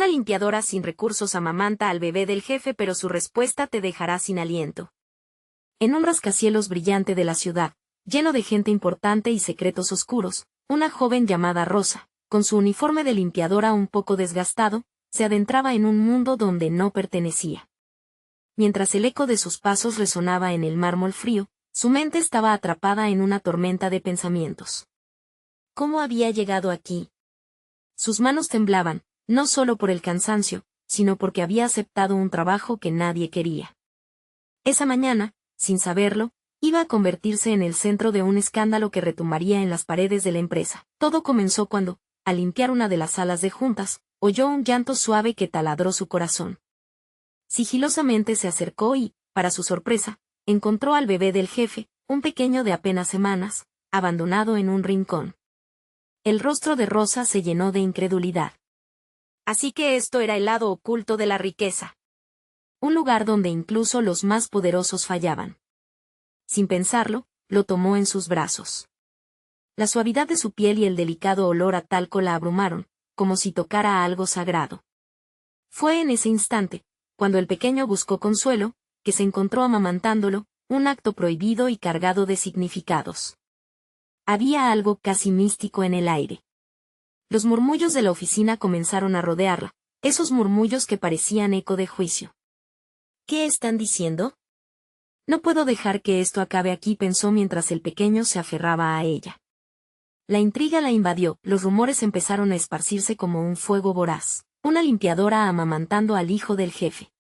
Una limpiadora sin recursos amamanta al bebé del jefe, pero su respuesta te dejará sin aliento. En un rascacielos brillante de la ciudad, lleno de gente importante y secretos oscuros, una joven llamada Rosa, con su uniforme de limpiadora un poco desgastado, se adentraba en un mundo donde no pertenecía. Mientras el eco de sus pasos resonaba en el mármol frío, su mente estaba atrapada en una tormenta de pensamientos. ¿Cómo había llegado aquí? Sus manos temblaban, no solo por el cansancio, sino porque había aceptado un trabajo que nadie quería. Esa mañana, sin saberlo, iba a convertirse en el centro de un escándalo que retumbaría en las paredes de la empresa. Todo comenzó cuando, al limpiar una de las salas de juntas, oyó un llanto suave que taladró su corazón. Sigilosamente se acercó y, para su sorpresa, encontró al bebé del jefe, un pequeño de apenas semanas, abandonado en un rincón. El rostro de Rosa se llenó de incredulidad. Así que esto era el lado oculto de la riqueza. Un lugar donde incluso los más poderosos fallaban. Sin pensarlo, lo tomó en sus brazos. La suavidad de su piel y el delicado olor a talco la abrumaron, como si tocara algo sagrado. Fue en ese instante, cuando el pequeño buscó consuelo, que se encontró amamantándolo, un acto prohibido y cargado de significados. Había algo casi místico en el aire. Los murmullos de la oficina comenzaron a rodearla, esos murmullos que parecían eco de juicio. ¿Qué están diciendo? No puedo dejar que esto acabe aquí, pensó mientras el pequeño se aferraba a ella. La intriga la invadió, los rumores empezaron a esparcirse como un fuego voraz. Una limpiadora amamantando al hijo del jefe.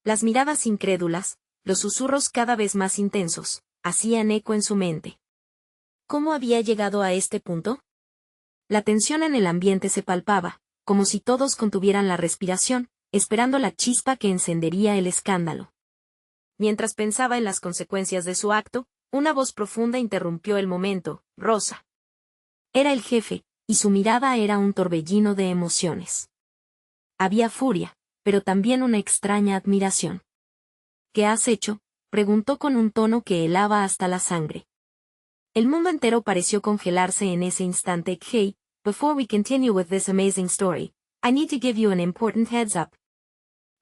Las miradas incrédulas, los susurros cada vez más intensos, hacían eco en su mente. ¿Cómo había llegado a este punto? La tensión en el ambiente se palpaba, como si todos contuvieran la respiración, esperando la chispa que encendería el escándalo. Mientras pensaba en las consecuencias de su acto, una voz profunda interrumpió el momento. Rosa. Era el jefe, y su mirada era un torbellino de emociones. Había furia, pero también una extraña admiración. ¿Qué has hecho?, preguntó con un tono que helaba hasta la sangre. El mundo entero pareció congelarse en ese instante. Hey, before we continue with this amazing story, I need to give you an important heads up.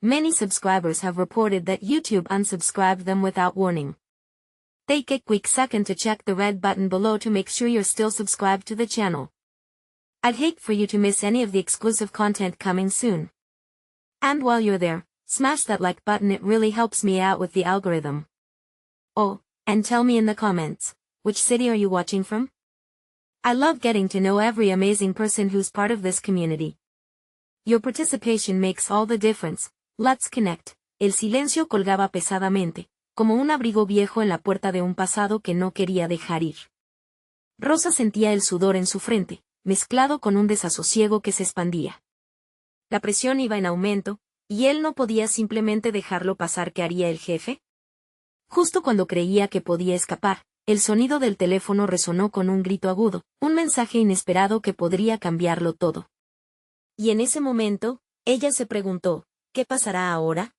Many subscribers have reported that YouTube unsubscribed them without warning. Take a quick second to check the red button below to make sure you're still subscribed to the channel. I'd hate for you to miss any of the exclusive content coming soon. And while you're there, smash that like button, it really helps me out with the algorithm. Oh, and tell me in the comments, which city are you watching from? I love getting to know every amazing person who's part of this community. Your participation makes all the difference. Let's connect. El silencio colgaba pesadamente, como un abrigo viejo en la puerta de un pasado que no quería dejar ir. Rosa sentía el sudor en su frente, mezclado con un desasosiego que se expandía. La presión iba en aumento, y él no podía simplemente dejarlo pasar. ¿Qué haría el jefe? Justo cuando creía que podía escapar, el sonido del teléfono resonó con un grito agudo, un mensaje inesperado que podría cambiarlo todo. Y en ese momento, ella se preguntó, ¿qué pasará ahora?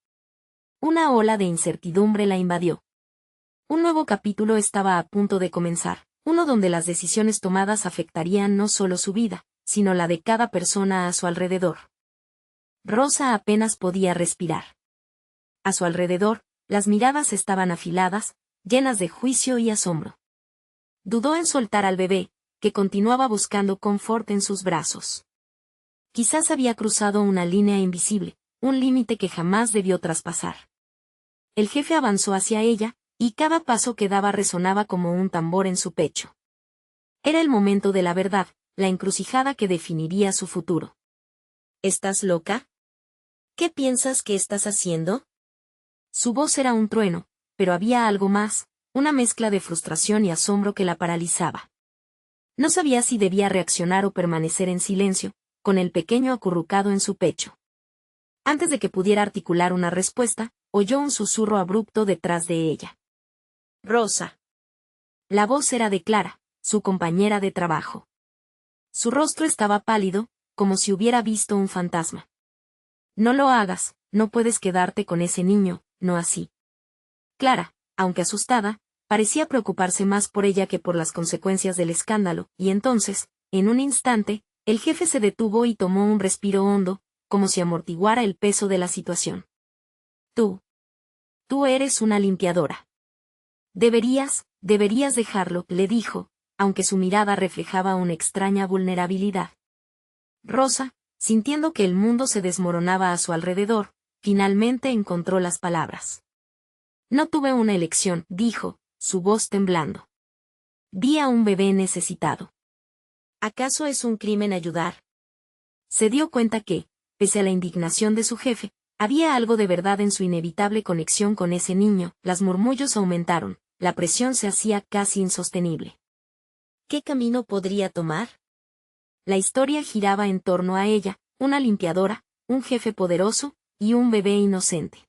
Una ola de incertidumbre la invadió. Un nuevo capítulo estaba a punto de comenzar, uno donde las decisiones tomadas afectarían no solo su vida, sino la de cada persona a su alrededor. Rosa apenas podía respirar. A su alrededor, las miradas estaban afiladas, llenas de juicio y asombro. Dudó en soltar al bebé, que continuaba buscando confort en sus brazos. Quizás había cruzado una línea invisible, un límite que jamás debió traspasar. El jefe avanzó hacia ella, y cada paso que daba resonaba como un tambor en su pecho. Era el momento de la verdad, la encrucijada que definiría su futuro. ¿Estás loca? ¿Qué piensas que estás haciendo? Su voz era un trueno, pero había algo más, una mezcla de frustración y asombro que la paralizaba. No sabía si debía reaccionar o permanecer en silencio, con el pequeño acurrucado en su pecho. Antes de que pudiera articular una respuesta, oyó un susurro abrupto detrás de ella. Rosa. La voz era de Clara, su compañera de trabajo. Su rostro estaba pálido, como si hubiera visto un fantasma. No lo hagas, no puedes quedarte con ese niño, no así. Clara, aunque asustada, parecía preocuparse más por ella que por las consecuencias del escándalo, y entonces, en un instante, el jefe se detuvo y tomó un respiro hondo, como si amortiguara el peso de la situación. Tú eres una limpiadora. Deberías dejarlo, le dijo, aunque su mirada reflejaba una extraña vulnerabilidad. Rosa, sintiendo que el mundo se desmoronaba a su alrededor, finalmente encontró las palabras. No tuve una elección, dijo, su voz temblando. Vi a un bebé necesitado. ¿Acaso es un crimen ayudar? Se dio cuenta que, pese a la indignación de su jefe, había algo de verdad en su inevitable conexión con ese niño. Los murmullos aumentaron, la presión se hacía casi insostenible. ¿Qué camino podría tomar? La historia giraba en torno a ella, una limpiadora, un jefe poderoso, y un bebé inocente.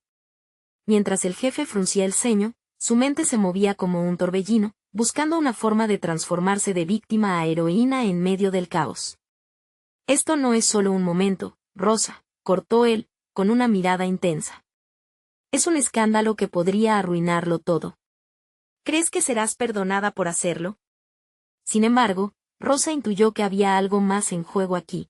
Mientras el jefe fruncía el ceño, su mente se movía como un torbellino, buscando una forma de transformarse de víctima a heroína en medio del caos. Esto no es solo un momento, Rosa, cortó él, con una mirada intensa. Es un escándalo que podría arruinarlo todo. ¿Crees que serás perdonada por hacerlo? Sin embargo, Rosa intuyó que había algo más en juego aquí.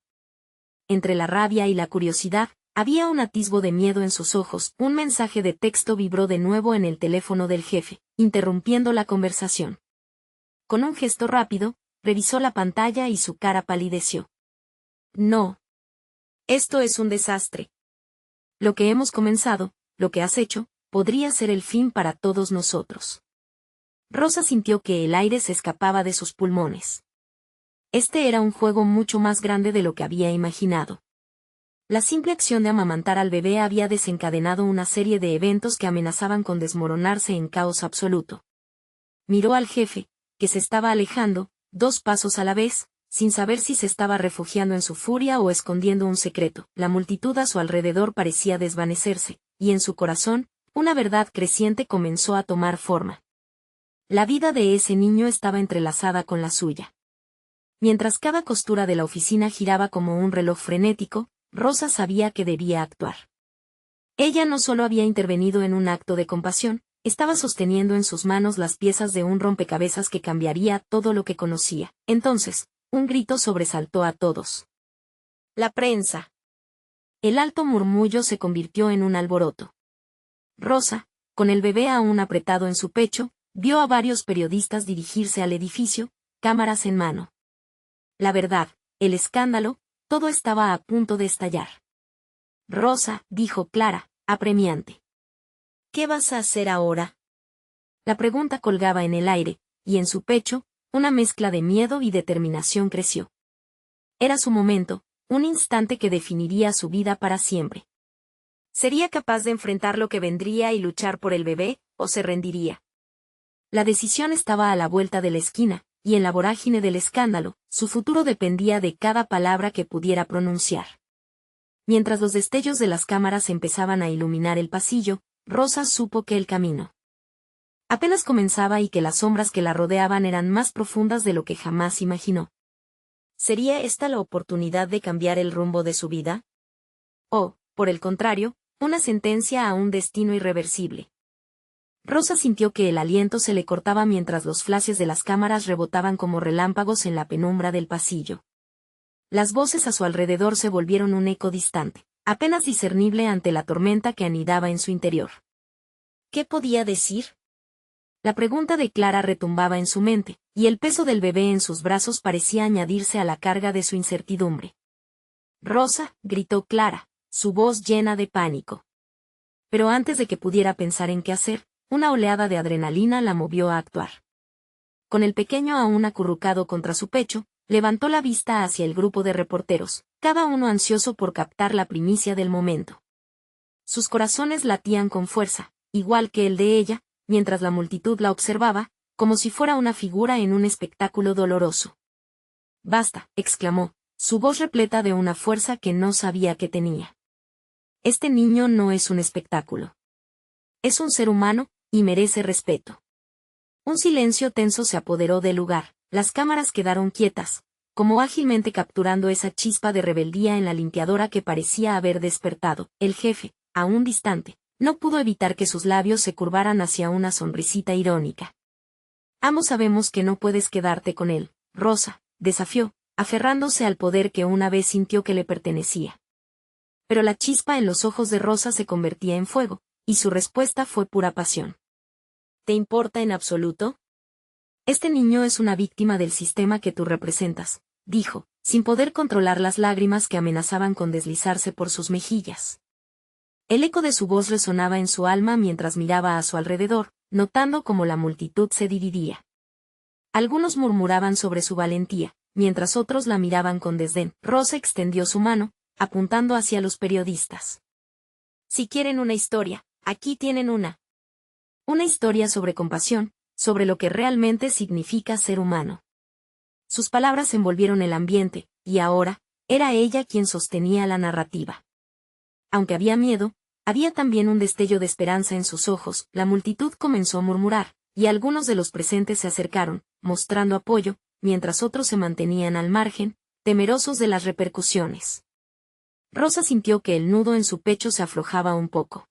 Entre la rabia y la curiosidad, había un atisbo de miedo en sus ojos. Un mensaje de texto vibró de nuevo en el teléfono del jefe, interrumpiendo la conversación. Con un gesto rápido, revisó la pantalla y su cara palideció. No. Esto es un desastre. Lo que hemos comenzado, lo que has hecho, podría ser el fin para todos nosotros. Rosa sintió que el aire se escapaba de sus pulmones. Este era un juego mucho más grande de lo que había imaginado. La simple acción de amamantar al bebé había desencadenado una serie de eventos que amenazaban con desmoronarse en caos absoluto. Miró al jefe, que se estaba alejando, 2 pasos a la vez, sin saber si se estaba refugiando en su furia o escondiendo un secreto. La multitud a su alrededor parecía desvanecerse, y en su corazón, una verdad creciente comenzó a tomar forma. La vida de ese niño estaba entrelazada con la suya. Mientras cada costura de la oficina giraba como un reloj frenético, Rosa sabía que debía actuar. Ella no solo había intervenido en un acto de compasión, estaba sosteniendo en sus manos las piezas de un rompecabezas que cambiaría todo lo que conocía. Entonces, un grito sobresaltó a todos. La prensa. El alto murmullo se convirtió en un alboroto. Rosa, con el bebé aún apretado en su pecho, vio a varios periodistas dirigirse al edificio, cámaras en mano. La verdad, el escándalo, todo estaba a punto de estallar. Rosa, dijo Clara, apremiante. ¿Qué vas a hacer ahora? La pregunta colgaba en el aire, y en su pecho, una mezcla de miedo y determinación creció. Era su momento, un instante que definiría su vida para siempre. ¿Sería capaz de enfrentar lo que vendría y luchar por el bebé, o se rendiría? La decisión estaba a la vuelta de la esquina, y en la vorágine del escándalo, su futuro dependía de cada palabra que pudiera pronunciar. Mientras los destellos de las cámaras empezaban a iluminar el pasillo, Rosa supo que el camino apenas comenzaba y que las sombras que la rodeaban eran más profundas de lo que jamás imaginó. ¿Sería esta la oportunidad de cambiar el rumbo de su vida? O, por el contrario, una sentencia a un destino irreversible. Rosa sintió que el aliento se le cortaba mientras los flashes de las cámaras rebotaban como relámpagos en la penumbra del pasillo. Las voces a su alrededor se volvieron un eco distante, apenas discernible ante la tormenta que anidaba en su interior. ¿Qué podía decir? La pregunta de Clara retumbaba en su mente, y el peso del bebé en sus brazos parecía añadirse a la carga de su incertidumbre. Rosa, gritó Clara, su voz llena de pánico. Pero antes de que pudiera pensar en qué hacer, una oleada de adrenalina la movió a actuar. Con el pequeño aún acurrucado contra su pecho, levantó la vista hacia el grupo de reporteros, cada uno ansioso por captar la primicia del momento. Sus corazones latían con fuerza, igual que el de ella, mientras la multitud la observaba, como si fuera una figura en un espectáculo doloroso. «Basta», exclamó, su voz repleta de una fuerza que no sabía que tenía. «Este niño no es un espectáculo. Es un ser humano, y merece respeto». Un silencio tenso se apoderó del lugar, las cámaras quedaron quietas, como ágilmente capturando esa chispa de rebeldía en la limpiadora que parecía haber despertado. El jefe, aún distante, no pudo evitar que sus labios se curvaran hacia una sonrisita irónica. «Ambos sabemos que no puedes quedarte con él, Rosa», desafió, aferrándose al poder que una vez sintió que le pertenecía. Pero la chispa en los ojos de Rosa se convertía en fuego, y su respuesta fue pura pasión. ¿Te importa en absoluto? Este niño es una víctima del sistema que tú representas, dijo, sin poder controlar las lágrimas que amenazaban con deslizarse por sus mejillas. El eco de su voz resonaba en su alma mientras miraba a su alrededor, notando cómo la multitud se dividía. Algunos murmuraban sobre su valentía, mientras otros la miraban con desdén. Rosa extendió su mano, apuntando hacia los periodistas. Si quieren una historia, aquí tienen una. Una historia sobre compasión, sobre lo que realmente significa ser humano. Sus palabras envolvieron el ambiente, y ahora, era ella quien sostenía la narrativa. Aunque había miedo, había también un destello de esperanza en sus ojos. La multitud comenzó a murmurar, y algunos de los presentes se acercaron, mostrando apoyo, mientras otros se mantenían al margen, temerosos de las repercusiones. Rosa sintió que el nudo en su pecho se aflojaba un poco.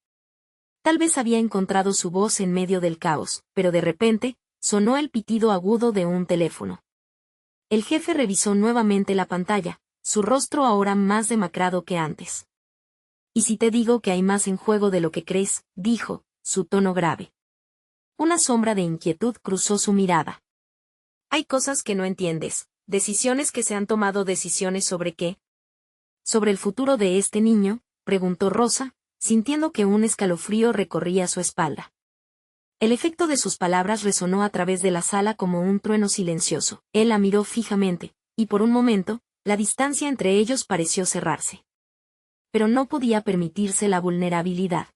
Tal vez había encontrado su voz en medio del caos, pero de repente, sonó el pitido agudo de un teléfono. El jefe revisó nuevamente la pantalla, su rostro ahora más demacrado que antes. «¿Y si te digo que hay más en juego de lo que crees?», dijo, su tono grave. Una sombra de inquietud cruzó su mirada. «Hay cosas que no entiendes, decisiones que se han tomado. ¿Decisiones sobre qué?». «Sobre el futuro de este niño», preguntó Rosa, sintiendo que un escalofrío recorría su espalda. El efecto de sus palabras resonó a través de la sala como un trueno silencioso. Él la miró fijamente, y por un momento, la distancia entre ellos pareció cerrarse. Pero no podía permitirse la vulnerabilidad.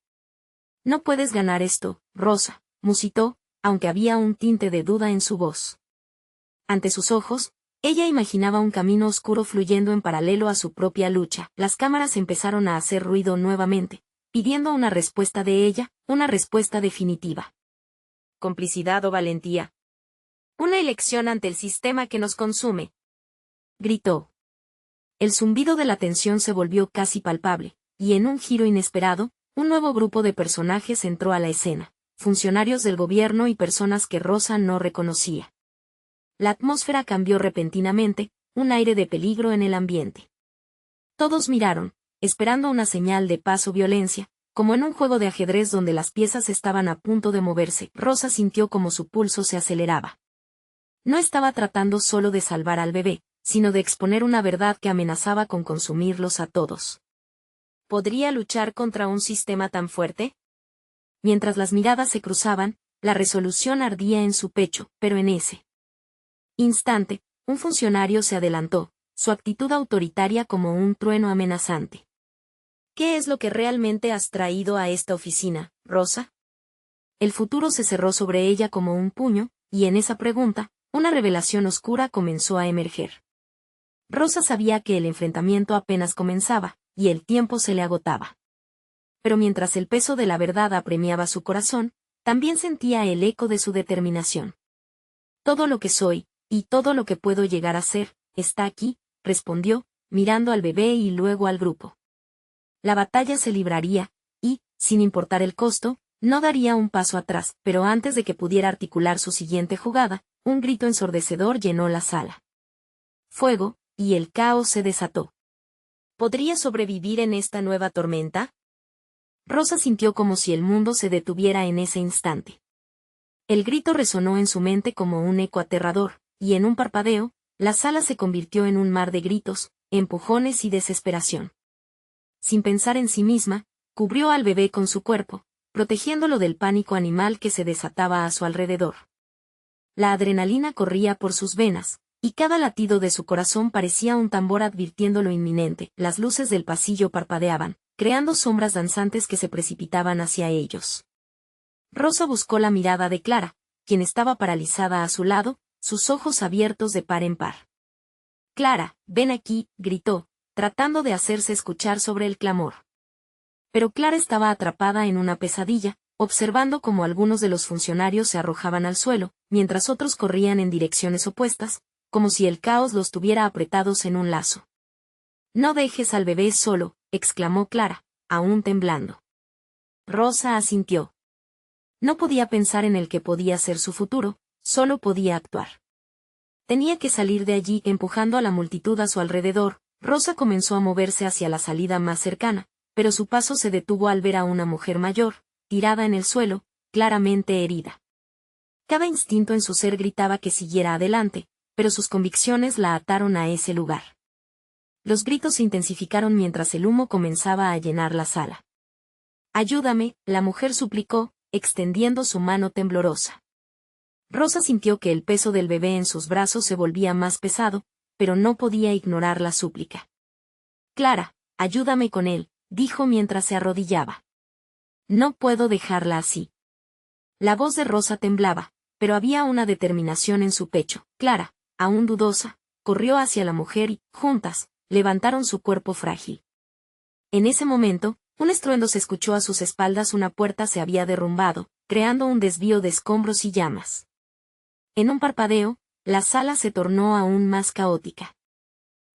«No puedes ganar esto, Rosa», musitó, aunque había un tinte de duda en su voz. Ante sus ojos, ella imaginaba un camino oscuro fluyendo en paralelo a su propia lucha. Las cámaras empezaron a hacer ruido nuevamente, pidiendo una respuesta de ella, una respuesta definitiva. «¿Complicidad o valentía? Una elección ante el sistema que nos consume», gritó. El zumbido de la tensión se volvió casi palpable, y en un giro inesperado, un nuevo grupo de personajes entró a la escena, funcionarios del gobierno y personas que Rosa no reconocía. La atmósfera cambió repentinamente, un aire de peligro en el ambiente. Todos miraron, esperando una señal de paz o violencia, como en un juego de ajedrez donde las piezas estaban a punto de moverse. Rosa sintió como su pulso se aceleraba. No estaba tratando solo de salvar al bebé, sino de exponer una verdad que amenazaba con consumirlos a todos. ¿Podría luchar contra un sistema tan fuerte? Mientras las miradas se cruzaban, la resolución ardía en su pecho, pero en ese instante, un funcionario se adelantó, su actitud autoritaria como un trueno amenazante. «¿Qué es lo que realmente has traído a esta oficina, Rosa?». El futuro se cerró sobre ella como un puño, y en esa pregunta, una revelación oscura comenzó a emerger. Rosa sabía que el enfrentamiento apenas comenzaba, y el tiempo se le agotaba. Pero mientras el peso de la verdad apremiaba su corazón, también sentía el eco de su determinación. «Todo lo que soy, y todo lo que puedo llegar a ser, está aquí», respondió, mirando al bebé y luego al grupo. La batalla se libraría, y, sin importar el costo, no daría un paso atrás, pero antes de que pudiera articular su siguiente jugada, un grito ensordecedor llenó la sala. Fuego, y el caos se desató. ¿Podría sobrevivir en esta nueva tormenta? Rosa sintió como si el mundo se detuviera en ese instante. El grito resonó en su mente como un eco aterrador, y en un parpadeo, la sala se convirtió en un mar de gritos, empujones y desesperación. Sin pensar en sí misma, cubrió al bebé con su cuerpo, protegiéndolo del pánico animal que se desataba a su alrededor. La adrenalina corría por sus venas, y cada latido de su corazón parecía un tambor advirtiendo lo inminente. Las luces del pasillo parpadeaban, creando sombras danzantes que se precipitaban hacia ellos. Rosa buscó la mirada de Clara, quien estaba paralizada a su lado, sus ojos abiertos de par en par. «Clara, ven aquí», gritó, tratando de hacerse escuchar sobre el clamor. Pero Clara estaba atrapada en una pesadilla, observando cómo algunos de los funcionarios se arrojaban al suelo, mientras otros corrían en direcciones opuestas, como si el caos los tuviera apretados en un lazo. «No dejes al bebé solo», exclamó Clara, aún temblando. Rosa asintió. No podía pensar en el que podía ser su futuro, solo podía actuar. Tenía que salir de allí empujando a la multitud a su alrededor. Rosa comenzó a moverse hacia la salida más cercana, pero su paso se detuvo al ver a una mujer mayor, tirada en el suelo, claramente herida. Cada instinto en su ser gritaba que siguiera adelante, pero sus convicciones la ataron a ese lugar. Los gritos se intensificaron mientras el humo comenzaba a llenar la sala. «Ayúdame», la mujer suplicó, extendiendo su mano temblorosa. Rosa sintió que el peso del bebé en sus brazos se volvía más pesado, pero no podía ignorar la súplica. «Clara, ayúdame con él», dijo mientras se arrodillaba. «No puedo dejarla así». La voz de Rosa temblaba, pero había una determinación en su pecho. Clara, aún dudosa, corrió hacia la mujer y, juntas, levantaron su cuerpo frágil. En ese momento, un estruendo se escuchó a sus espaldas. Una puerta se había derrumbado, creando un desvío de escombros y llamas. En un parpadeo, la sala se tornó aún más caótica.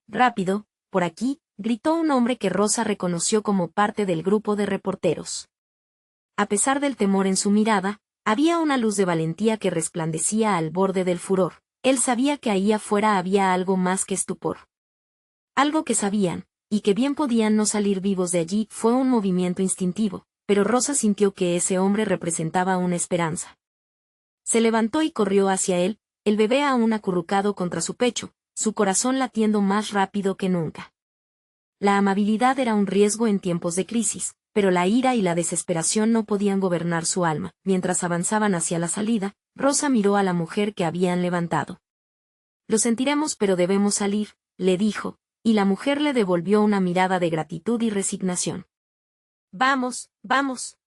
«Rápido, por aquí», gritó un hombre que Rosa reconoció como parte del grupo de reporteros. A pesar del temor en su mirada, había una luz de valentía que resplandecía al borde del furor. Él sabía que ahí afuera había algo más que estupor. Algo que sabían, y que bien podían no salir vivos de allí. Fue un movimiento instintivo, pero Rosa sintió que ese hombre representaba una esperanza. Se levantó y corrió hacia él, el bebé aún acurrucado contra su pecho, su corazón latiendo más rápido que nunca. La amabilidad era un riesgo en tiempos de crisis, pero la ira y la desesperación no podían gobernar su alma. Mientras avanzaban hacia la salida, Rosa miró a la mujer que habían levantado. «Lo sentiremos, pero debemos salir», le dijo, y la mujer le devolvió una mirada de gratitud y resignación. «Vamos, vamos»,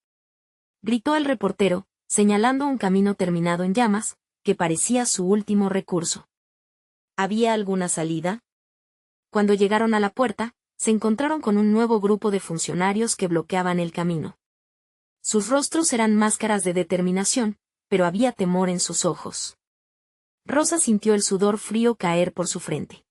gritó el reportero, señalando un camino terminado en llamas, que parecía su último recurso. ¿Había alguna salida? Cuando llegaron a la puerta, se encontraron con un nuevo grupo de funcionarios que bloqueaban el camino. Sus rostros eran máscaras de determinación, pero había temor en sus ojos. Rosa sintió el sudor frío caer por su frente.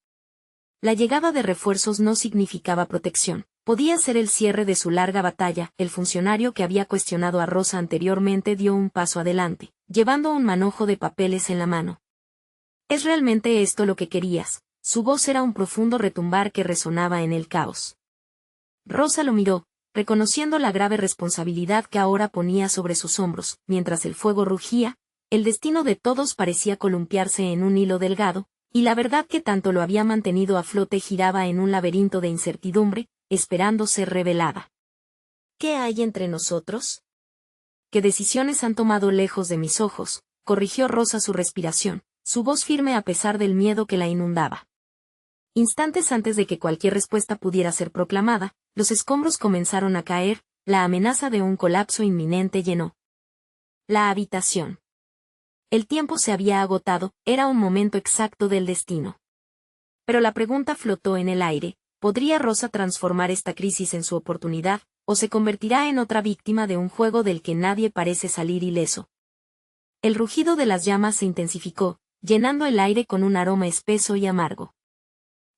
La llegada de refuerzos no significaba protección, podía ser el cierre de su larga batalla. El funcionario que había cuestionado a Rosa anteriormente dio un paso adelante, llevando un manojo de papeles en la mano. «¿Es realmente esto lo que querías?», su voz era un profundo retumbar que resonaba en el caos. Rosa lo miró, reconociendo la grave responsabilidad que ahora ponía sobre sus hombros. Mientras el fuego rugía, el destino de todos parecía columpiarse en un hilo delgado, y la verdad que tanto lo había mantenido a flote giraba en un laberinto de incertidumbre, esperando ser revelada. «¿Qué hay entre nosotros? ¿Qué decisiones han tomado lejos de mis ojos?», corrigió Rosa su respiración, su voz firme a pesar del miedo que la inundaba. Instantes antes de que cualquier respuesta pudiera ser proclamada, los escombros comenzaron a caer, la amenaza de un colapso inminente llenó la habitación. El tiempo se había agotado, era un momento exacto del destino. Pero la pregunta flotó en el aire: ¿podría Rosa transformar esta crisis en su oportunidad, o se convertirá en otra víctima de un juego del que nadie parece salir ileso? El rugido de las llamas se intensificó, llenando el aire con un aroma espeso y amargo.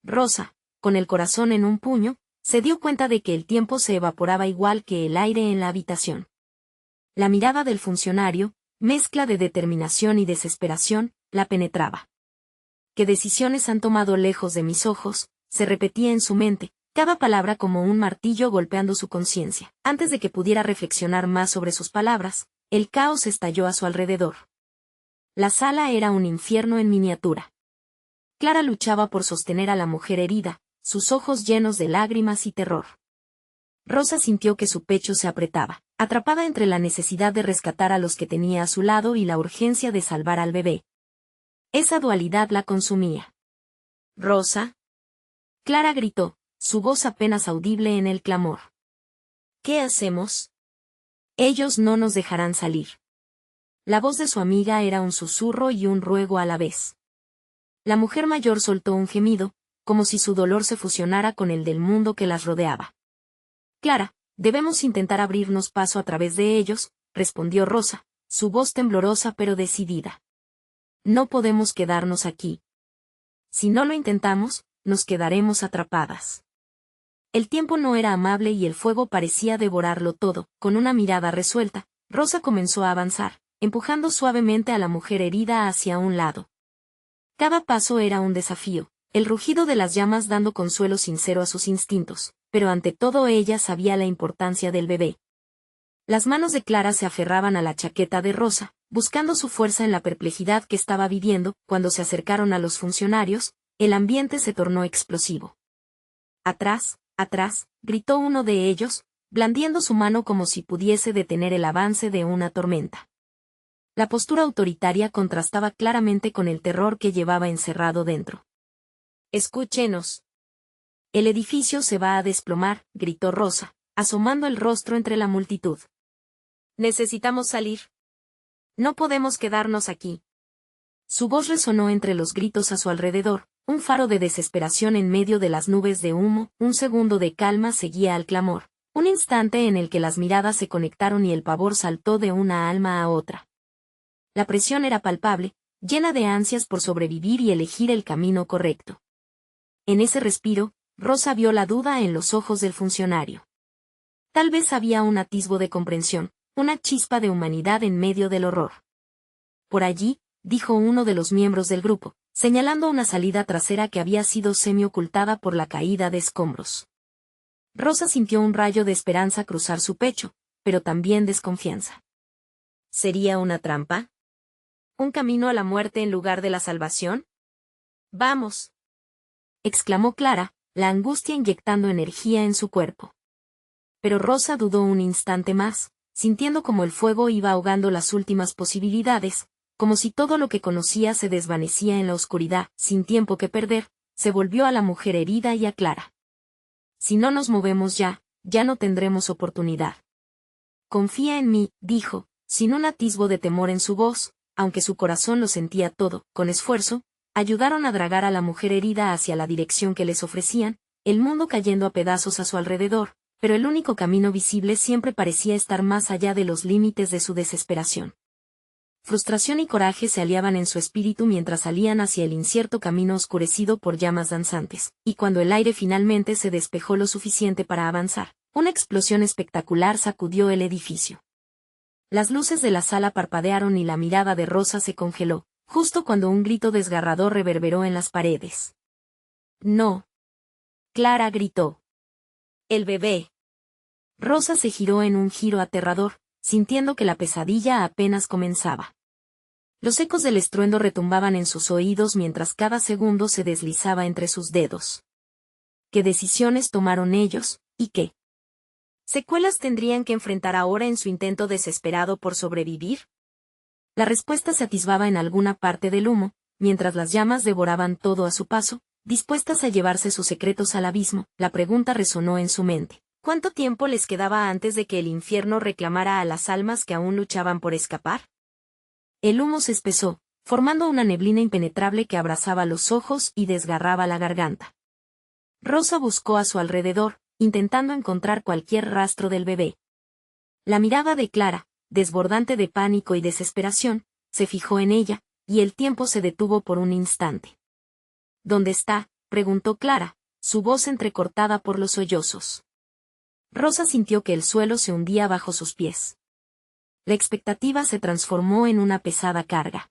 Rosa, con el corazón en un puño, se dio cuenta de que el tiempo se evaporaba igual que el aire en la habitación. La mirada del funcionario, mezcla de determinación y desesperación, la penetraba. «¿Qué decisiones han tomado lejos de mis ojos?», se repetía en su mente, cada palabra como un martillo golpeando su conciencia. Antes de que pudiera reflexionar más sobre sus palabras, el caos estalló a su alrededor. La sala era un infierno en miniatura. Clara luchaba por sostener a la mujer herida, sus ojos llenos de lágrimas y terror. Rosa sintió que su pecho se apretaba, atrapada entre la necesidad de rescatar a los que tenía a su lado y la urgencia de salvar al bebé. Esa dualidad la consumía. «¿Rosa?», Clara gritó, su voz apenas audible en el clamor. «¿Qué hacemos? Ellos no nos dejarán salir». La voz de su amiga era un susurro y un ruego a la vez. La mujer mayor soltó un gemido, como si su dolor se fusionara con el del mundo que las rodeaba. «Clara, debemos intentar abrirnos paso a través de ellos», respondió Rosa, su voz temblorosa pero decidida. «No podemos quedarnos aquí. Si no lo intentamos, nos quedaremos atrapadas». El tiempo no era amable y el fuego parecía devorarlo todo. Con una mirada resuelta, Rosa comenzó a avanzar, empujando suavemente a la mujer herida hacia un lado. Cada paso era un desafío, El rugido de las llamas dando consuelo sincero a sus instintos, pero ante todo ella sabía la importancia del bebé. Las manos de Clara se aferraban a la chaqueta de Rosa, buscando su fuerza en la perplejidad que estaba viviendo. Cuando se acercaron a los funcionarios, el ambiente se tornó explosivo. «Atrás, atrás», gritó uno de ellos, blandiendo su mano como si pudiese detener el avance de una tormenta. La postura autoritaria contrastaba claramente con el terror que llevaba encerrado dentro. «Escúchenos. El edificio se va a desplomar», gritó Rosa, asomando el rostro entre la multitud. «Necesitamos salir. No podemos quedarnos aquí». Su voz resonó entre los gritos a su alrededor, un faro de desesperación en medio de las nubes de humo. Un segundo de calma seguía al clamor, un instante en el que las miradas se conectaron y el pavor saltó de una alma a otra. La presión era palpable, llena de ansias por sobrevivir y elegir el camino correcto. En ese respiro, Rosa vio la duda en los ojos del funcionario. Tal vez había un atisbo de comprensión, una chispa de humanidad en medio del horror. «Por allí», dijo uno de los miembros del grupo, señalando una salida trasera que había sido semi-ocultada por la caída de escombros. Rosa sintió un rayo de esperanza cruzar su pecho, pero también desconfianza. ¿Sería una trampa? ¿Un camino a la muerte en lugar de la salvación? «Vamos», exclamó Clara, la angustia inyectando energía en su cuerpo. Pero Rosa dudó un instante más, sintiendo como el fuego iba ahogando las últimas posibilidades, como si todo lo que conocía se desvanecía en la oscuridad. Sin tiempo que perder, se volvió a la mujer herida y a Clara. «Si no nos movemos ya, ya no tendremos oportunidad. Confía en mí», dijo, sin un atisbo de temor en su voz, aunque su corazón lo sentía todo. Con esfuerzo, ayudaron a dragar a la mujer herida hacia la dirección que les ofrecían, el mundo cayendo a pedazos a su alrededor, pero el único camino visible siempre parecía estar más allá de los límites de su desesperación. Frustración y coraje se aliaban en su espíritu mientras salían hacia el incierto camino oscurecido por llamas danzantes, y cuando el aire finalmente se despejó lo suficiente para avanzar, una explosión espectacular sacudió el edificio. Las luces de la sala parpadearon y la mirada de Rosa se congeló, justo cuando un grito desgarrador reverberó en las paredes. «No». Clara gritó. «El bebé». Rosa se giró en un giro aterrador, sintiendo que la pesadilla apenas comenzaba. Los ecos del estruendo retumbaban en sus oídos mientras cada segundo se deslizaba entre sus dedos. ¿Qué decisiones tomaron ellos, y qué secuelas tendrían que enfrentar ahora en su intento desesperado por sobrevivir? La respuesta se atisbaba en alguna parte del humo, mientras las llamas devoraban todo a su paso, dispuestas a llevarse sus secretos al abismo. La pregunta resonó en su mente. ¿Cuánto tiempo les quedaba antes de que el infierno reclamara a las almas que aún luchaban por escapar? El humo se espesó, formando una neblina impenetrable que abrasaba los ojos y desgarraba la garganta. Rosa buscó a su alrededor, intentando encontrar cualquier rastro del bebé. La mirada de Clara, desbordante de pánico y desesperación, se fijó en ella, y el tiempo se detuvo por un instante. «¿Dónde está?», preguntó Clara, su voz entrecortada por los sollozos. Rosa sintió que el suelo se hundía bajo sus pies. La expectativa se transformó en una pesada carga.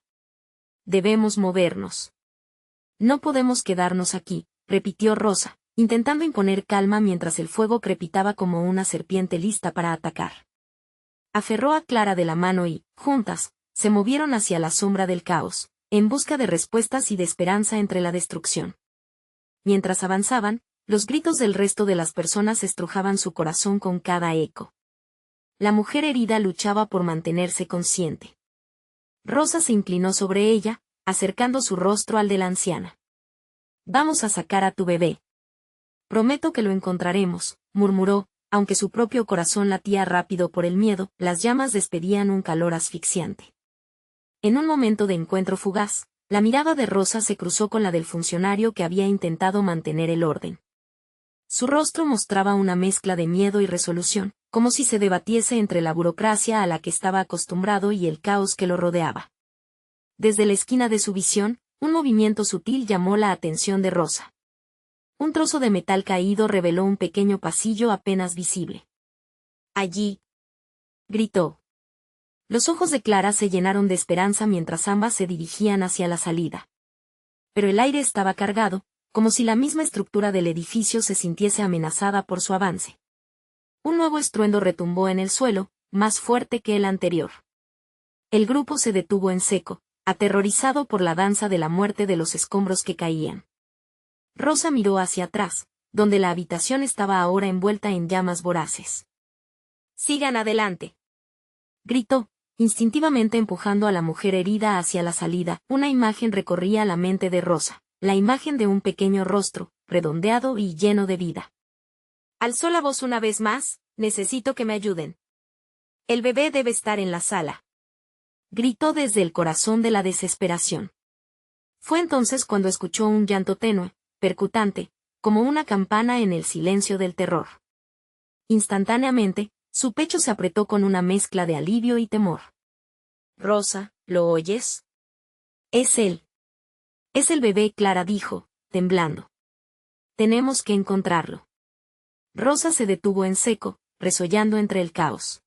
«Debemos movernos. No podemos quedarnos aquí», repitió Rosa, intentando imponer calma mientras el fuego crepitaba como una serpiente lista para atacar. Aferró a Clara de la mano y, juntas, se movieron hacia la sombra del caos, en busca de respuestas y de esperanza entre la destrucción. Mientras avanzaban, los gritos del resto de las personas estrujaban su corazón con cada eco. La mujer herida luchaba por mantenerse consciente. Rosa se inclinó sobre ella, acercando su rostro al de la anciana. «Vamos a sacar a tu bebé. Prometo que lo encontraremos», murmuró, aunque su propio corazón latía rápido por el miedo. Las llamas despedían un calor asfixiante. En un momento de encuentro fugaz, la mirada de Rosa se cruzó con la del funcionario que había intentado mantener el orden. Su rostro mostraba una mezcla de miedo y resolución, como si se debatiese entre la burocracia a la que estaba acostumbrado y el caos que lo rodeaba. Desde la esquina de su visión, un movimiento sutil llamó la atención de Rosa. Un trozo de metal caído reveló un pequeño pasillo apenas visible. «Allí», gritó. Los ojos de Clara se llenaron de esperanza mientras ambas se dirigían hacia la salida. Pero el aire estaba cargado, como si la misma estructura del edificio se sintiese amenazada por su avance. Un nuevo estruendo retumbó en el suelo, más fuerte que el anterior. El grupo se detuvo en seco, aterrorizado por la danza de la muerte de los escombros que caían. Rosa miró hacia atrás, donde la habitación estaba ahora envuelta en llamas voraces. «Sigan adelante», gritó, instintivamente empujando a la mujer herida hacia la salida. Una imagen recorría la mente de Rosa, la imagen de un pequeño rostro, redondeado y lleno de vida. Alzó la voz una vez más: «Necesito que me ayuden. El bebé debe estar en la sala», gritó desde el corazón de la desesperación. Fue entonces cuando escuchó un llanto tenue, percutante, como una campana en el silencio del terror. Instantáneamente, su pecho se apretó con una mezcla de alivio y temor. «Rosa, ¿lo oyes?» «Es él. Es el bebé», Clara dijo, temblando. «Tenemos que encontrarlo». Rosa se detuvo en seco, resollando entre el caos.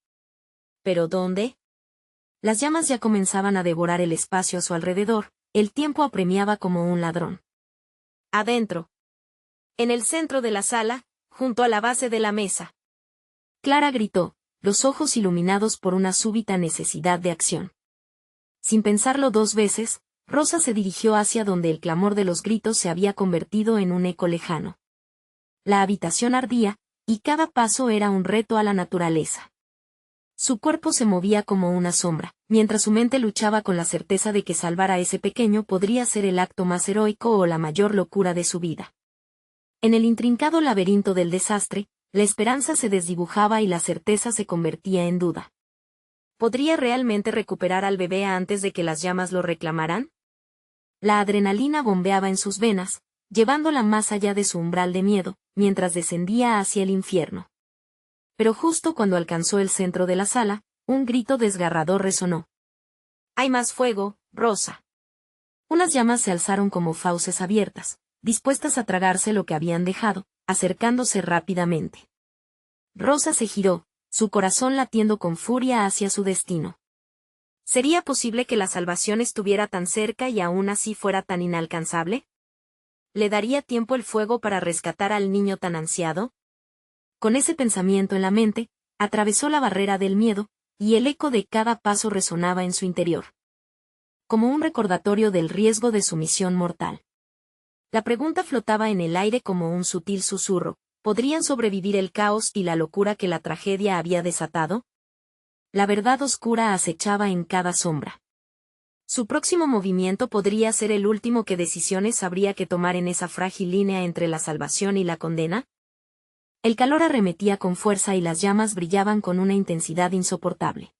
¿Pero dónde? Las llamas ya comenzaban a devorar el espacio a su alrededor, el tiempo apremiaba como un ladrón. «Adentro. En el centro de la sala, junto a la base de la mesa», Clara gritó, los ojos iluminados por una súbita necesidad de acción. Sin pensarlo dos veces, Rosa se dirigió hacia donde el clamor de los gritos se había convertido en un eco lejano. La habitación ardía, y cada paso era un reto a la naturaleza. Su cuerpo se movía como una sombra, mientras su mente luchaba con la certeza de que salvar a ese pequeño podría ser el acto más heroico o la mayor locura de su vida. En el intrincado laberinto del desastre, la esperanza se desdibujaba y la certeza se convertía en duda. ¿Podría realmente recuperar al bebé antes de que las llamas lo reclamaran? La adrenalina bombeaba en sus venas, llevándola más allá de su umbral de miedo, mientras descendía hacia el infierno. Pero justo cuando alcanzó el centro de la sala, un grito desgarrador resonó. «¡Hay más fuego, Rosa!». Unas llamas se alzaron como fauces abiertas, dispuestas a tragarse lo que habían dejado, acercándose rápidamente. Rosa se giró, su corazón latiendo con furia hacia su destino. ¿Sería posible que la salvación estuviera tan cerca y aún así fuera tan inalcanzable? ¿Le daría tiempo el fuego para rescatar al niño tan ansiado? Con ese pensamiento en la mente, atravesó la barrera del miedo, y el eco de cada paso resonaba en su interior. Como un recordatorio del riesgo de su misión mortal. La pregunta flotaba en el aire como un sutil susurro: ¿podrían sobrevivir el caos y la locura que la tragedia había desatado? La verdad oscura acechaba en cada sombra. Su próximo movimiento podría ser el último. ¿Qué decisiones habría que tomar en esa frágil línea entre la salvación y la condena? El calor arremetía con fuerza y las llamas brillaban con una intensidad insoportable.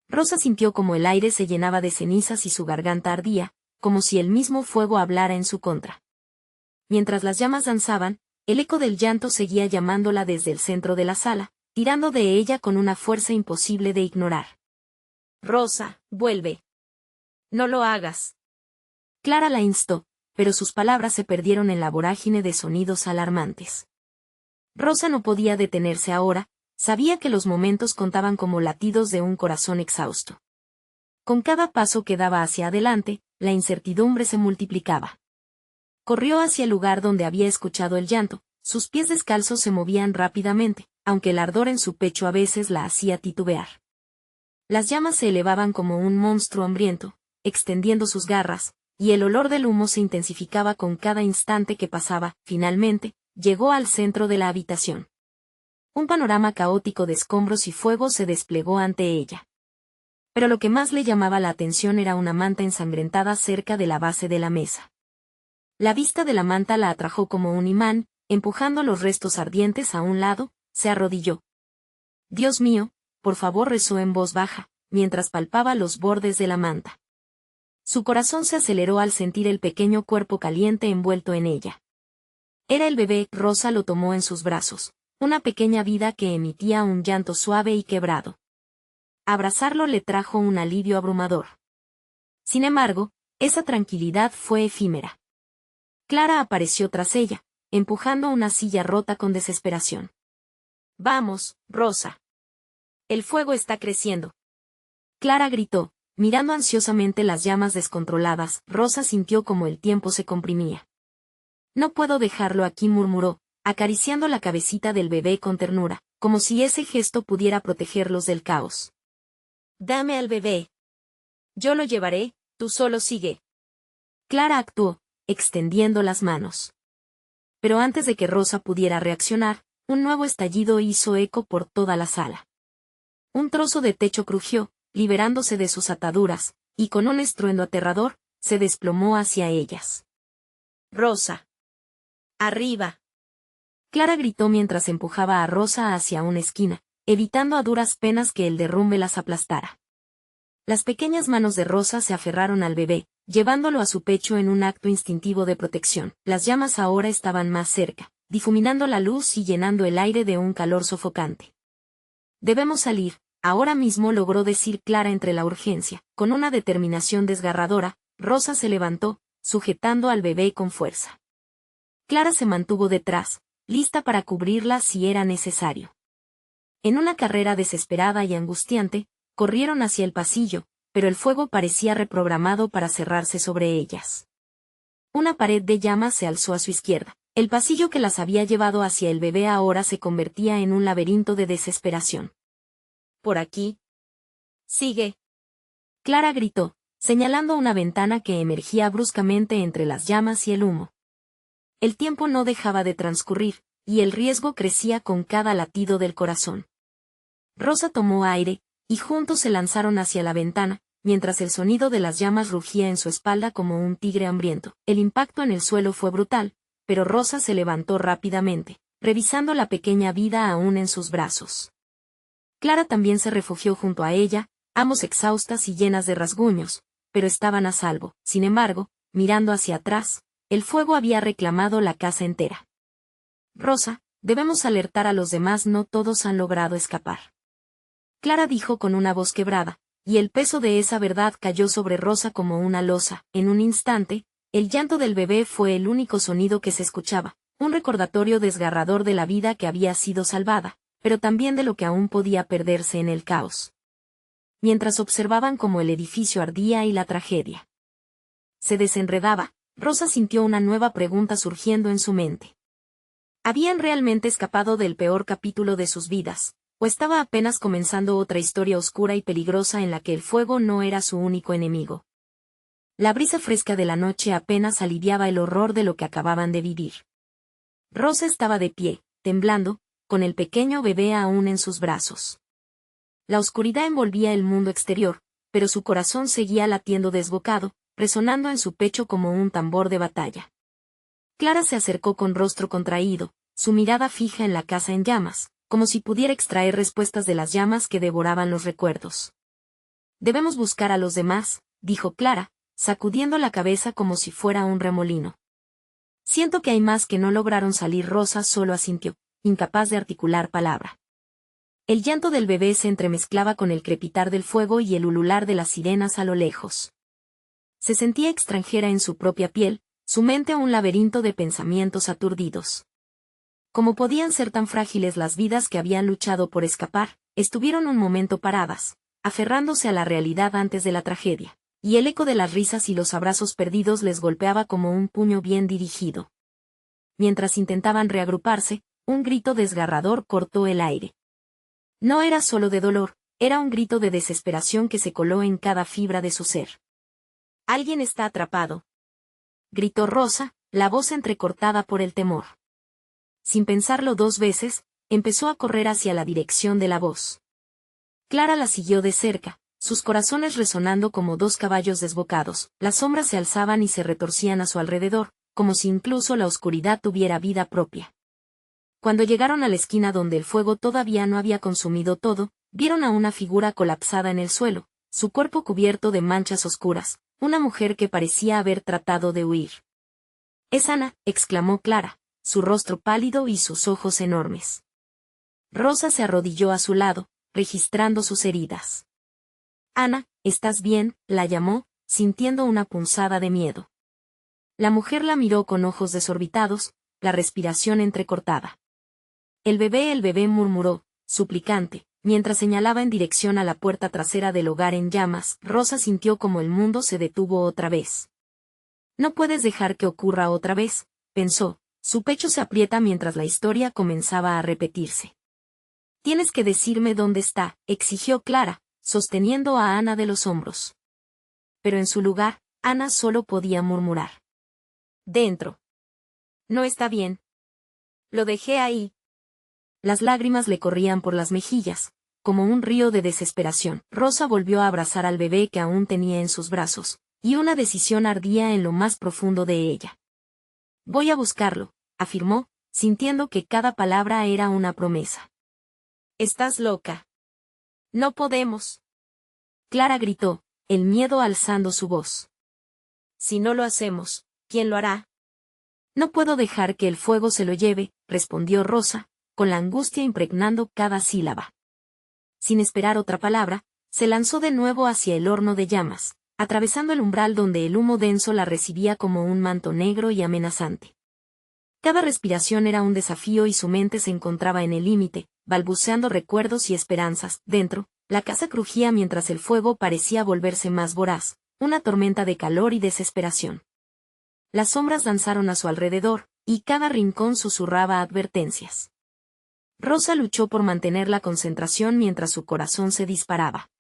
Rosa sintió como el aire se llenaba de cenizas y su garganta ardía, como si el mismo fuego hablara en su contra. Mientras las llamas danzaban, el eco del llanto seguía llamándola desde el centro de la sala, tirando de ella con una fuerza imposible de ignorar. «Rosa, vuelve. No lo hagas». Clara la instó, pero sus palabras se perdieron en la vorágine de sonidos alarmantes. Rosa no podía detenerse ahora, sabía que los momentos contaban como latidos de un corazón exhausto. Con cada paso que daba hacia adelante, la incertidumbre se multiplicaba. Corrió hacia el lugar donde había escuchado el llanto, sus pies descalzos se movían rápidamente, aunque el ardor en su pecho a veces la hacía titubear. Las llamas se elevaban como un monstruo hambriento, extendiendo sus garras, y el olor del humo se intensificaba con cada instante que pasaba. Finalmente, llegó al centro de la habitación. Un panorama caótico de escombros y fuego se desplegó ante ella. Pero lo que más le llamaba la atención era una manta ensangrentada cerca de la base de la mesa. La vista de la manta la atrajo como un imán, empujando los restos ardientes a un lado, se arrodilló. «Dios mío», por favor, rezó en voz baja, mientras palpaba los bordes de la manta. Su corazón se aceleró al sentir el pequeño cuerpo caliente envuelto en ella. Era el bebé. Rosa lo tomó en sus brazos, una pequeña vida que emitía un llanto suave y quebrado. Abrazarlo le trajo un alivio abrumador. Sin embargo, esa tranquilidad fue efímera. Clara apareció tras ella, empujando una silla rota con desesperación. «Vamos, Rosa. El fuego está creciendo». Clara gritó, mirando ansiosamente las llamas descontroladas. Rosa sintió como el tiempo se comprimía. No puedo dejarlo aquí, murmuró, acariciando la cabecita del bebé con ternura, como si ese gesto pudiera protegerlos del caos. Dame al bebé. Yo lo llevaré, tú solo sigue. Clara actuó, extendiendo las manos. Pero antes de que Rosa pudiera reaccionar, un nuevo estallido hizo eco por toda la sala. Un trozo de techo crujió, liberándose de sus ataduras, y con un estruendo aterrador, se desplomó hacia ellas. Rosa. Arriba. Clara gritó mientras empujaba a Rosa hacia una esquina, evitando a duras penas que el derrumbe las aplastara. Las pequeñas manos de Rosa se aferraron al bebé, llevándolo a su pecho en un acto instintivo de protección. Las llamas ahora estaban más cerca, difuminando la luz y llenando el aire de un calor sofocante. Debemos salir, ahora mismo, logró decir Clara entre la urgencia. Con una determinación desgarradora, Rosa se levantó, sujetando al bebé con fuerza. Clara se mantuvo detrás, lista para cubrirla si era necesario. En una carrera desesperada y angustiante, corrieron hacia el pasillo, pero el fuego parecía reprogramado para cerrarse sobre ellas. Una pared de llamas se alzó a su izquierda. El pasillo que las había llevado hacia el bebé ahora se convertía en un laberinto de desesperación. «Por aquí. Sigue». Clara gritó, señalando una ventana que emergía bruscamente entre las llamas y el humo. El tiempo no dejaba de transcurrir, y el riesgo crecía con cada latido del corazón. Rosa tomó aire, y juntos se lanzaron hacia la ventana, mientras el sonido de las llamas rugía en su espalda como un tigre hambriento. El impacto en el suelo fue brutal, pero Rosa se levantó rápidamente, revisando la pequeña vida aún en sus brazos. Clara también se refugió junto a ella, ambos exhaustas y llenas de rasguños, pero estaban a salvo. Sin embargo, mirando hacia atrás, el fuego había reclamado la casa entera. «Rosa, debemos alertar a los demás, no todos han logrado escapar». Clara dijo con una voz quebrada, y el peso de esa verdad cayó sobre Rosa como una losa. En un instante, el llanto del bebé fue el único sonido que se escuchaba, un recordatorio desgarrador de la vida que había sido salvada, pero también de lo que aún podía perderse en el caos. Mientras observaban cómo el edificio ardía y la tragedia se desenredaba, Rosa sintió una nueva pregunta surgiendo en su mente. ¿Habían realmente escapado del peor capítulo de sus vidas, o estaba apenas comenzando otra historia oscura y peligrosa en la que el fuego no era su único enemigo? La brisa fresca de la noche apenas aliviaba el horror de lo que acababan de vivir. Rosa estaba de pie, temblando, con el pequeño bebé aún en sus brazos. La oscuridad envolvía el mundo exterior, pero su corazón seguía latiendo desbocado, resonando en su pecho como un tambor de batalla. Clara se acercó con rostro contraído, su mirada fija en la casa en llamas, como si pudiera extraer respuestas de las llamas que devoraban los recuerdos. «Debemos buscar a los demás», dijo Clara, sacudiendo la cabeza como si fuera un remolino. «Siento que hay más que no lograron salir». Rosa solo asintió, incapaz de articular palabra. El llanto del bebé se entremezclaba con el crepitar del fuego y el ulular de las sirenas a lo lejos. Se sentía extranjera en su propia piel, su mente un laberinto de pensamientos aturdidos. ¿Cómo podían ser tan frágiles las vidas que habían luchado por escapar? Estuvieron un momento paradas, aferrándose a la realidad antes de la tragedia, y el eco de las risas y los abrazos perdidos les golpeaba como un puño bien dirigido. Mientras intentaban reagruparse, un grito desgarrador cortó el aire. No era solo de dolor, era un grito de desesperación que se coló en cada fibra de su ser. «Alguien está atrapado», gritó Rosa, la voz entrecortada por el temor. Sin pensarlo dos veces, empezó a correr hacia la dirección de la voz. Clara la siguió de cerca, sus corazones resonando como dos caballos desbocados. Las sombras se alzaban y se retorcían a su alrededor, como si incluso la oscuridad tuviera vida propia. Cuando llegaron a la esquina donde el fuego todavía no había consumido todo, vieron a una figura colapsada en el suelo, su cuerpo cubierto de manchas oscuras, una mujer que parecía haber tratado de huir. «Es Ana», exclamó Clara, su rostro pálido y sus ojos enormes. Rosa se arrodilló a su lado, registrando sus heridas. «Ana, ¿estás bien?», la llamó, sintiendo una punzada de miedo. La mujer la miró con ojos desorbitados, la respiración entrecortada. El bebé», murmuró, suplicante, mientras señalaba en dirección a la puerta trasera del hogar en llamas. Rosa sintió como el mundo se detuvo otra vez. «No puedes dejar que ocurra otra vez», pensó, su pecho se aprieta mientras la historia comenzaba a repetirse. Tienes que decirme dónde está, exigió Clara, sosteniendo a Ana de los hombros. Pero en su lugar, Ana solo podía murmurar. Dentro. No está bien. Lo dejé ahí. Las lágrimas le corrían por las mejillas, como un río de desesperación. Rosa volvió a abrazar al bebé que aún tenía en sus brazos, y una decisión ardía en lo más profundo de ella. Voy a buscarlo, afirmó, sintiendo que cada palabra era una promesa. Estás loca. No podemos. Clara gritó, el miedo alzando su voz. Si no lo hacemos, ¿quién lo hará? No puedo dejar que el fuego se lo lleve, respondió Rosa, con la angustia impregnando cada sílaba. Sin esperar otra palabra, se lanzó de nuevo hacia el horno de llamas, atravesando el umbral donde el humo denso la recibía como un manto negro y amenazante. Cada respiración era un desafío y su mente se encontraba en el límite, balbuceando recuerdos y esperanzas. Dentro, la casa crujía mientras el fuego parecía volverse más voraz, una tormenta de calor y desesperación. Las sombras danzaron a su alrededor, y cada rincón susurraba advertencias. Rosa luchó por mantener la concentración mientras su corazón se disparaba.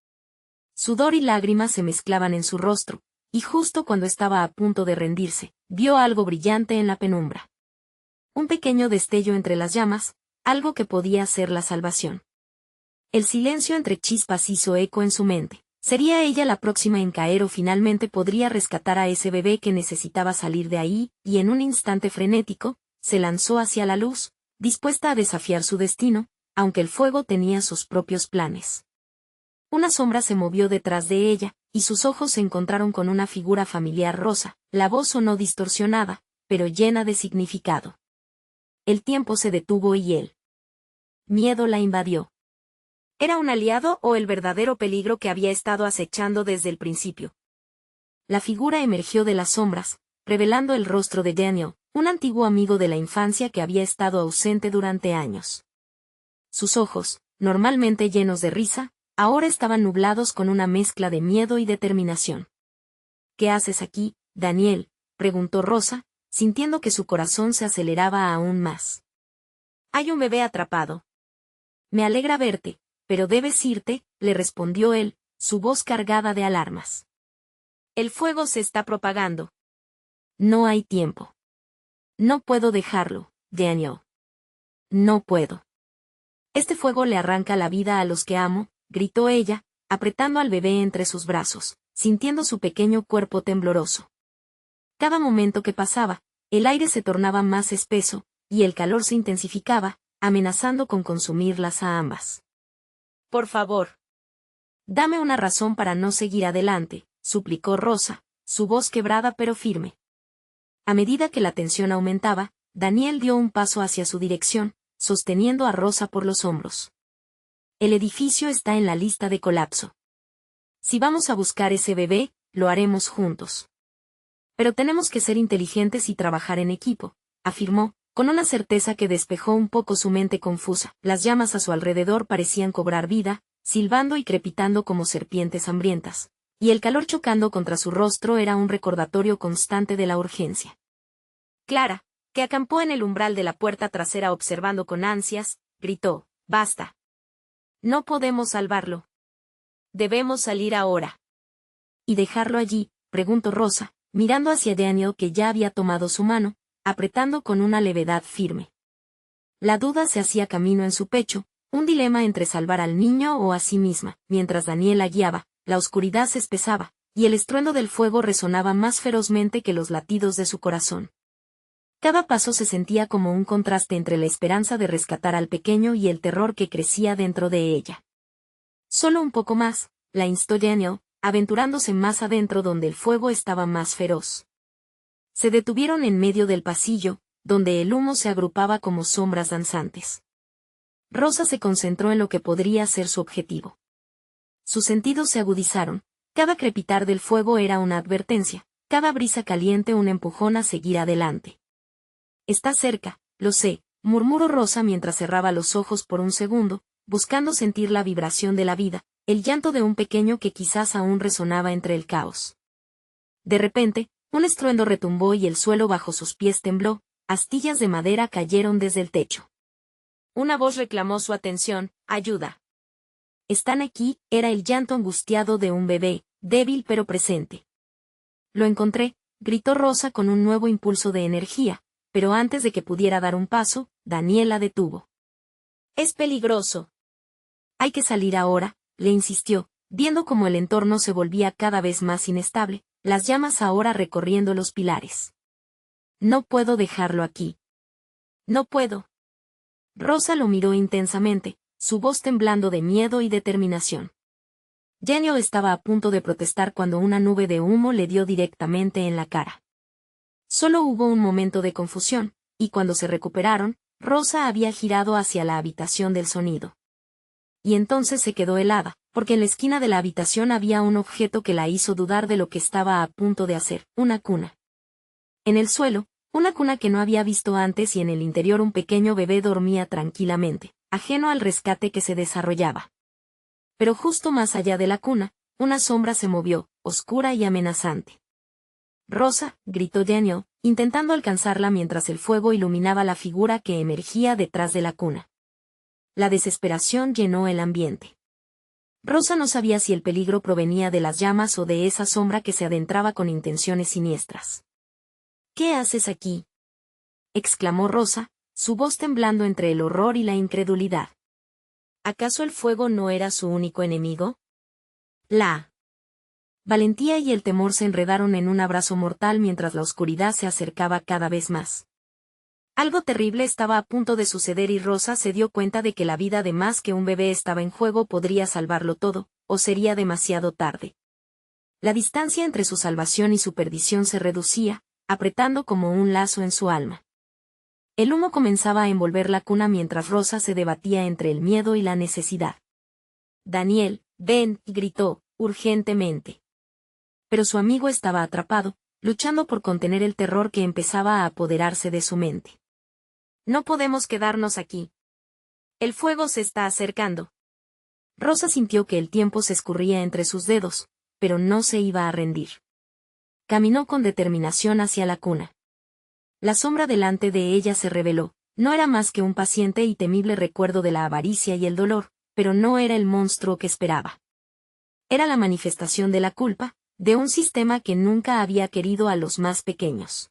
Sudor y lágrimas se mezclaban en su rostro, y justo cuando estaba a punto de rendirse, vio algo brillante en la penumbra. Un pequeño destello entre las llamas, algo que podía ser la salvación. El silencio entre chispas hizo eco en su mente. ¿Sería ella la próxima en caer o finalmente podría rescatar a ese bebé que necesitaba salir de ahí? Y en un instante frenético, se lanzó hacia la luz, dispuesta a desafiar su destino, aunque el fuego tenía sus propios planes. Una sombra se movió detrás de ella, y sus ojos se encontraron con una figura familiar rosa. La voz sonó distorsionada, pero llena de significado. El tiempo se detuvo y el miedo la invadió. ¿Era un aliado o el verdadero peligro que había estado acechando desde el principio? La figura emergió de las sombras, revelando el rostro de Daniel, un antiguo amigo de la infancia que había estado ausente durante años. Sus ojos, normalmente llenos de risa, ahora estaban nublados con una mezcla de miedo y determinación. ¿Qué haces aquí, Daniel?, preguntó Rosa, sintiendo que su corazón se aceleraba aún más. Hay un bebé atrapado. Me alegra verte, pero debes irte, le respondió él, su voz cargada de alarmas. El fuego se está propagando. No hay tiempo. No puedo dejarlo, Daniel. No puedo. Este fuego le arranca la vida a los que amo, gritó ella, apretando al bebé entre sus brazos, sintiendo su pequeño cuerpo tembloroso. Cada momento que pasaba, el aire se tornaba más espeso, y el calor se intensificaba, amenazando con consumirlas a ambas. Por favor. Dame una razón para no seguir adelante, suplicó Rosa, su voz quebrada pero firme. A medida que la tensión aumentaba, Daniel dio un paso hacia su dirección, sosteniendo a Rosa por los hombros. El edificio está en la lista de colapso. Si vamos a buscar ese bebé, lo haremos juntos. Pero tenemos que ser inteligentes y trabajar en equipo, afirmó, con una certeza que despejó un poco su mente confusa. Las llamas a su alrededor parecían cobrar vida, silbando y crepitando como serpientes hambrientas, y el calor chocando contra su rostro era un recordatorio constante de la urgencia. Clara, que acampó en el umbral de la puerta trasera observando con ansias, gritó, «¡Basta! No podemos salvarlo. Debemos salir ahora». «¿Y dejarlo allí?», preguntó Rosa, mirando hacia Daniel que ya había tomado su mano, apretando con una levedad firme. La duda se hacía camino en su pecho, un dilema entre salvar al niño o a sí misma. Mientras Daniel la guiaba, la oscuridad se espesaba, y el estruendo del fuego resonaba más ferozmente que los latidos de su corazón. Cada paso se sentía como un contraste entre la esperanza de rescatar al pequeño y el terror que crecía dentro de ella. Solo un poco más, la instó Daniel, aventurándose más adentro donde el fuego estaba más feroz. Se detuvieron en medio del pasillo, donde el humo se agrupaba como sombras danzantes. Rosa se concentró en lo que podría ser su objetivo. Sus sentidos se agudizaron, cada crepitar del fuego era una advertencia, cada brisa caliente un empujón a seguir adelante. «Está cerca, lo sé», murmuró Rosa mientras cerraba los ojos por un segundo, buscando sentir la vibración de la vida, el llanto de un pequeño que quizás aún resonaba entre el caos. De repente, un estruendo retumbó y el suelo bajo sus pies tembló, astillas de madera cayeron desde el techo. Una voz reclamó su atención: «¡Ayuda! Están aquí», era el llanto angustiado de un bebé, débil pero presente. «Lo encontré», gritó Rosa con un nuevo impulso de energía, pero antes de que pudiera dar un paso, Daniel la detuvo. «Es peligroso. Hay que salir ahora», le insistió, viendo cómo el entorno se volvía cada vez más inestable, las llamas ahora recorriendo los pilares. «No puedo dejarlo aquí. No puedo». Rosa lo miró intensamente, su voz temblando de miedo y determinación. Genio estaba a punto de protestar cuando una nube de humo le dio directamente en la cara. Solo hubo un momento de confusión, y cuando se recuperaron, Rosa había girado hacia la habitación del sonido. Y entonces se quedó helada, porque en la esquina de la habitación había un objeto que la hizo dudar de lo que estaba a punto de hacer: una cuna. En el suelo, una cuna que no había visto antes, y en el interior un pequeño bebé dormía tranquilamente, ajeno al rescate que se desarrollaba. Pero justo más allá de la cuna, una sombra se movió, oscura y amenazante. «Rosa», gritó Daniel, intentando alcanzarla mientras el fuego iluminaba la figura que emergía detrás de la cuna. La desesperación llenó el ambiente. Rosa no sabía si el peligro provenía de las llamas o de esa sombra que se adentraba con intenciones siniestras. «¿Qué haces aquí?», exclamó Rosa, su voz temblando entre el horror y la incredulidad. ¿Acaso el fuego no era su único enemigo? La valentía y el temor se enredaron en un abrazo mortal mientras la oscuridad se acercaba cada vez más. Algo terrible estaba a punto de suceder y Rosa se dio cuenta de que la vida de más que un bebé estaba en juego. Podría salvarlo todo, o sería demasiado tarde. La distancia entre su salvación y su perdición se reducía, apretando como un lazo en su alma. El humo comenzaba a envolver la cuna mientras Rosa se debatía entre el miedo y la necesidad. «Daniel, ven», gritó, urgentemente. Pero su amigo estaba atrapado, luchando por contener el terror que empezaba a apoderarse de su mente. «No podemos quedarnos aquí. El fuego se está acercando». Rosa sintió que el tiempo se escurría entre sus dedos, pero no se iba a rendir. Caminó con determinación hacia la cuna. La sombra delante de ella se reveló, no era más que un paciente y temible recuerdo de la avaricia y el dolor, pero no era el monstruo que esperaba. Era la manifestación de la culpa, de un sistema que nunca había querido a los más pequeños.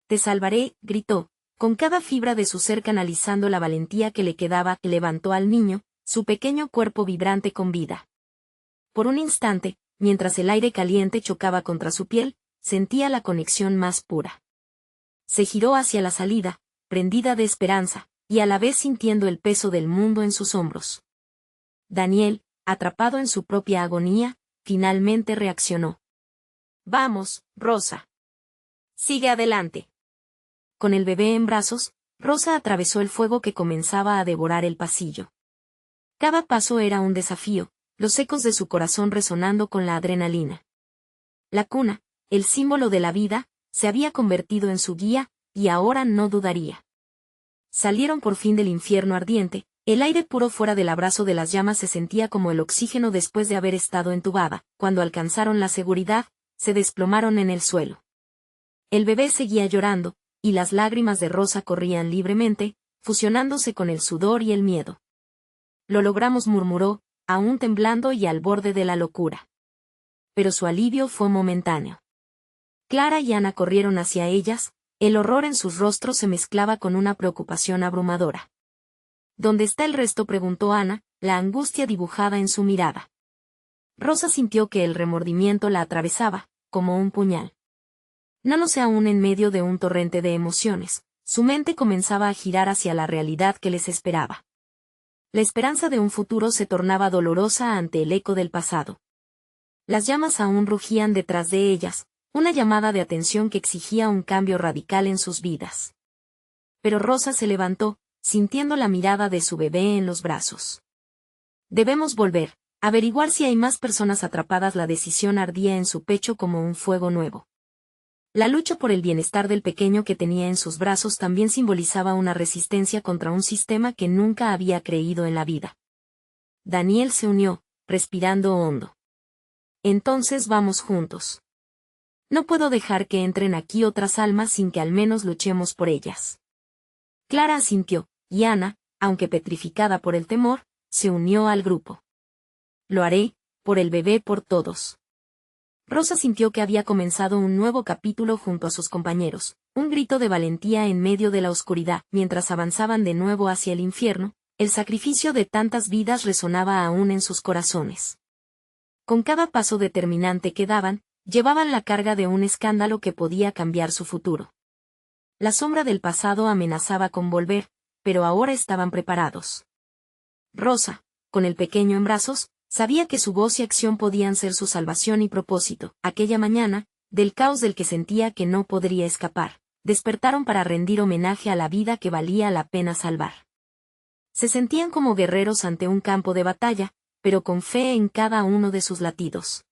«Te salvaré», gritó, con cada fibra de su ser canalizando la valentía que le quedaba. Levantó al niño, su pequeño cuerpo vibrante con vida. Por un instante, mientras el aire caliente chocaba contra su piel, sentía la conexión más pura. Se giró hacia la salida, prendida de esperanza, y a la vez sintiendo el peso del mundo en sus hombros. Daniel, atrapado en su propia agonía, finalmente reaccionó. «Vamos, Rosa. Sigue adelante». Con el bebé en brazos, Rosa atravesó el fuego que comenzaba a devorar el pasillo. Cada paso era un desafío, los ecos de su corazón resonando con la adrenalina. La cuna, el símbolo de la vida, se había convertido en su guía, y ahora no dudaría. Salieron por fin del infierno ardiente, el aire puro fuera del abrazo de las llamas se sentía como el oxígeno después de haber estado entubada. Cuando alcanzaron la seguridad, se desplomaron en el suelo. El bebé seguía llorando, y las lágrimas de Rosa corrían libremente, fusionándose con el sudor y el miedo. «Lo logramos», murmuró, aún temblando y al borde de la locura. Pero su alivio fue momentáneo. Clara y Ana corrieron hacia ellas, el horror en sus rostros se mezclaba con una preocupación abrumadora. «¿Dónde está el resto?», preguntó Ana, la angustia dibujada en su mirada. Rosa sintió que el remordimiento la atravesaba, como un puñal. No sé, aún en medio de un torrente de emociones, su mente comenzaba a girar hacia la realidad que les esperaba. La esperanza de un futuro se tornaba dolorosa ante el eco del pasado. Las llamas aún rugían detrás de ellas, una llamada de atención que exigía un cambio radical en sus vidas. Pero Rosa se levantó, sintiendo la mirada de su bebé en los brazos. «Debemos volver, averiguar si hay más personas atrapadas». La decisión ardía en su pecho como un fuego nuevo. La lucha por el bienestar del pequeño que tenía en sus brazos también simbolizaba una resistencia contra un sistema que nunca había creído en la vida. Daniel se unió, respirando hondo. «Entonces vamos juntos». No puedo dejar que entren aquí otras almas sin que al menos luchemos por ellas. Clara asintió, y Ana, aunque petrificada por el temor, se unió al grupo. Lo haré, por el bebé, por todos. Rosa sintió que había comenzado un nuevo capítulo junto a sus compañeros, un grito de valentía en medio de la oscuridad. Mientras avanzaban de nuevo hacia el infierno, el sacrificio de tantas vidas resonaba aún en sus corazones. Con cada paso determinante que daban, llevaban la carga de un escándalo que podía cambiar su futuro. La sombra del pasado amenazaba con volver, pero ahora estaban preparados. Rosa, con el pequeño en brazos, sabía que su voz y acción podían ser su salvación y propósito. Aquella mañana, del caos del que sentía que no podría escapar, despertaron para rendir homenaje a la vida que valía la pena salvar. Se sentían como guerreros ante un campo de batalla, pero con fe en cada uno de sus latidos.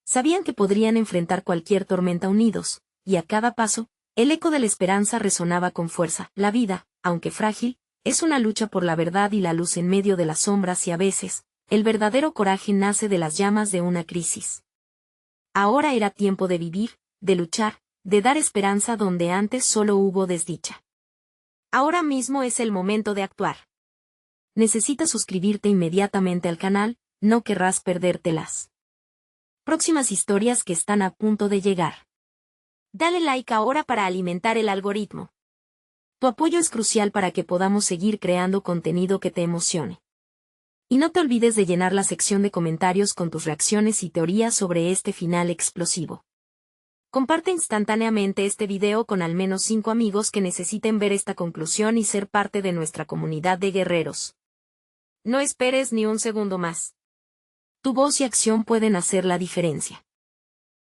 Sabían que podrían enfrentar cualquier tormenta unidos, y a cada paso, el eco de la esperanza resonaba con fuerza. La vida, aunque frágil, es una lucha por la verdad y la luz en medio de las sombras y a veces, el verdadero coraje nace de las llamas de una crisis. Ahora era tiempo de vivir, de luchar, de dar esperanza donde antes solo hubo desdicha. Ahora mismo es el momento de actuar. Necesitas suscribirte inmediatamente al canal, no querrás perdértelas. Próximas historias que están a punto de llegar. Dale like ahora para alimentar el algoritmo. Tu apoyo es crucial para que podamos seguir creando contenido que te emocione. Y no te olvides de llenar la sección de comentarios con tus reacciones y teorías sobre este final explosivo. Comparte instantáneamente este video con al menos 5 amigos que necesiten ver esta conclusión y ser parte de nuestra comunidad de guerreros. No esperes ni un segundo más. Tu voz y acción pueden hacer la diferencia.